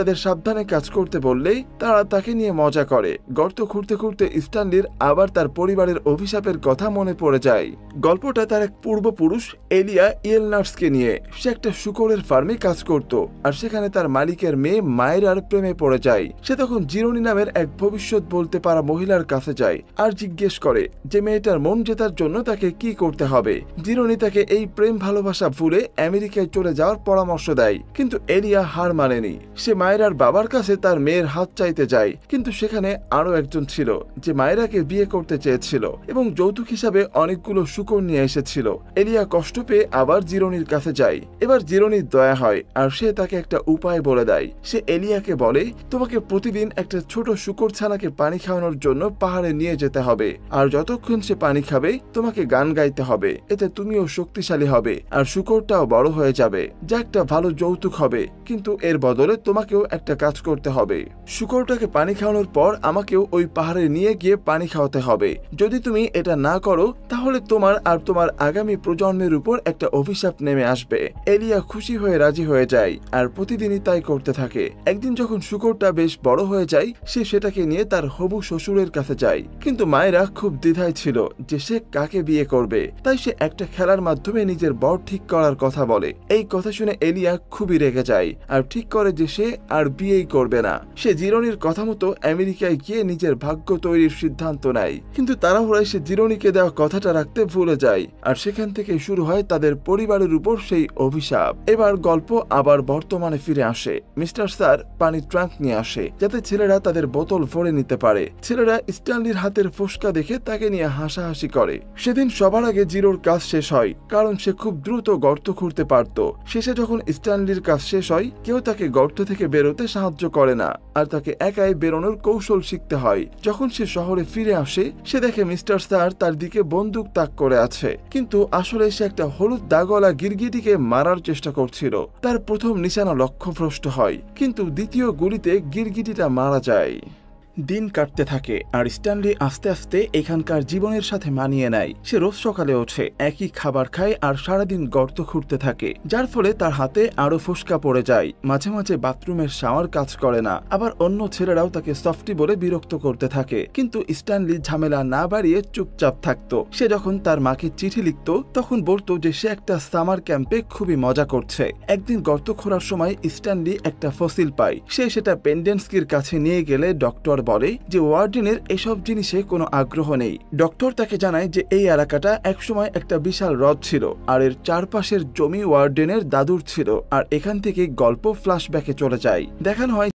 তাদের সাবধানে কাজ করতে বললেই তারা তাকে নিয়ে মজা করে। গর্ত খুঁড়তে খুঁড়তে স্ট্যানলির আবার তার পরিবারের অভিশাপের কথা মনে পড়ে যায়। গল্পটা তার এক পূর্বপুরুষ এলিয়া ইয়েলনার্সকে নিয়ে। সে একটা শূকরের ফার্মে কাজ করত, আর সেখানে তার মালিকের মেয়ে মায়েরার প্রেমে পড়ে যায়। সে তখন জিরোনি নামের এক ভবিষ্যৎ বলতে পারা মহিলার কাছে যায় আর জিজ্ঞেস করে যে মেয়েটার মন জেতার জন্য তাকে কি করতে হবে। জিরোনি তাকে এই প্রেম ভালোবাসা ভুলে আমেরিকায় চলে যাওয়ার পরামর্শ দেয়, কিন্তু এলিয়া হার মানেনি। সে মায়েরার বাবার কাছে তার মেয়ের হাত চাইতে যায়, কিন্তু সেখানে আরো একজন ছিল যে মায়েরাকে বিয়ে করতে চেয়েছিল এবং যৌতুক হিসাবে অনেকগুলো শূকর নিয়ে এসেছিল। এলিয়া কষ্ট পেয়ে আবার জিরোনির কাছে যায়। এবার জিরোনির দয়া হয় আর সে তাকে একটা উপায় বলে দেয়। সে এলিয়াকে বলে, তোমাকে প্রতিদিন একটা ছোট শূকর ছানাকে পানি খাওয়ানোর জন্য পাহাড়ে নিয়ে যেতে হবে, আর যতক্ষণ সে পানি খাবে তোমাকে গান গাইতে হবে। এতে তুমিও শক্তিশালী হবে আর শূকরটাও বড় হয়ে যাবে, যা একটা ভালো যৌতুক হবে। কিন্তু এর বদলে তোমাকেও একটা কাজ করতে হবে। শূকরটাকে পানি খাওয়ানোর পর আমাকেও ওই পাহাড়ে নিয়ে গিয়ে পানি খাওয়াতে হবে। যদি তুমি এটা না করো তাহলে তোমার আর তোমার আগামী প্রজন্মের উপর একটা অভিশাপ নেমে আসবে। এলিয়া খুশি হয়ে রাজি হয়ে যায় আর প্রতিদিনই তাই করতে থাকে। একদিন যখন শূকরটা বেশ বড় হয়ে যায়, সে সেটাকে নিয়ে তার হবু শ্বশুরের কাছে যায়। কিন্তু মায়েরা খুব দ্বিধায় ছিল যে সে কাকে বিয়ে করবে, তাই সে একটা খেলার মাধ্যমে নিজের বর ঠিক করার কথা বলে। এই কথা শুনে এলিয়া খুবই রেগে যায় আর ঠিক করে যে সে আর বিয়েই করবে না। সে জিরোনির কথা মতো আমেরিকায় গিয়ে নিজের ভাগ্য তৈরির সিদ্ধান্ত নেয়, কিন্তু তাড়াহুড়ায় সে জিরোনিকে দেওয়া কথাটা রাখতে ভুলে যায় আর সেখান থেকে শুরু হয় তাদের পরিবারের উপর সেই অভিশাপ। এবার গল্প আবার বর্তমানে ফিরে আসে। মিস্টার স্যার পানির ট্রাঙ্ক নিয়ে আসে যাতে ছেলেরা তাদের বোতল ভরে নিতে পারে। ছেলেরা স্ট্যানলির হাতের ফোসকা দেখে তাকে নিয়ে হাসাহাসি করে। সেদিন সবার আগে জিরোর কাজ শেষ হয়, কারণ সে খুব দ্রুত গর্ত খুঁড়তে পারত। শেষে যখন স্ট্যানলির কাজ শেষ হয়, কেউ তাকে গর্ত থেকে বেরোতে সাহায্য করে না আর তাকে একাই বেরোনোর কৌশল শিখতে হয়। যখন সে শহরে ফিরে আসে, সে দেখে মিস্টার স্যার তার দিকে বন্দুক তাক করে আছে, কিন্তু আসলে সে একটা হলুদ দাগওয়ালা গিরগিটিকে মারার চেষ্টা করছিল। তার প্রথম নিশানা লক্ষ্যভ্রষ্ট হয়, কিন্তু দ্বিতীয় গুলিতে গিরগিটিটা মারা যায়। দিন কাটতে থাকে আর স্ট্যানলি আস্তে আস্তে এখানকার জীবনের সাথে মানিয়ে নেয়। সে রোজ সকালে ওঠে, একই খাবার খায় আর সারাদিন গর্ত খুঁড়তে থাকে, যার ফলে তার হাতে আরো ফোসকা পড়ে যায়। মাঝে মাঝে বাথরুমের শাওয়ার কাজ করে না, আবার অন্য ছেলেরাও তাকে সফটি বলে বিরক্ত করতে থাকে। কিন্তু স্ট্যানলি ঝামেলা না বাড়িয়ে চুপচাপ থাকতো। সে যখন তার মাকে চিঠি লিখত তখন বলতো যে সে একটা সামার ক্যাম্পে খুবই মজা করছে। একদিন গর্ত খোঁড়ার সময় স্ট্যানলি একটা ফসিল পায়। সে সেটা পেন্ডেন্সকির কাছে নিয়ে গেলে ডক্টর বলে যে ওয়ার্ডেনের এসব জিনিসে কোনো আগ্রহ নেই। ডক্টর তাকে জানায় যে এই এলাকাটা একসময় একটা বিশাল হ্রদ ছিল আর এর চারপাশের জমি ওয়ার্ডেনের দাদুর ছিল, আর এখান থেকে গল্প ফ্ল্যাশব্যাকে চলে যায়। দেখানো হয়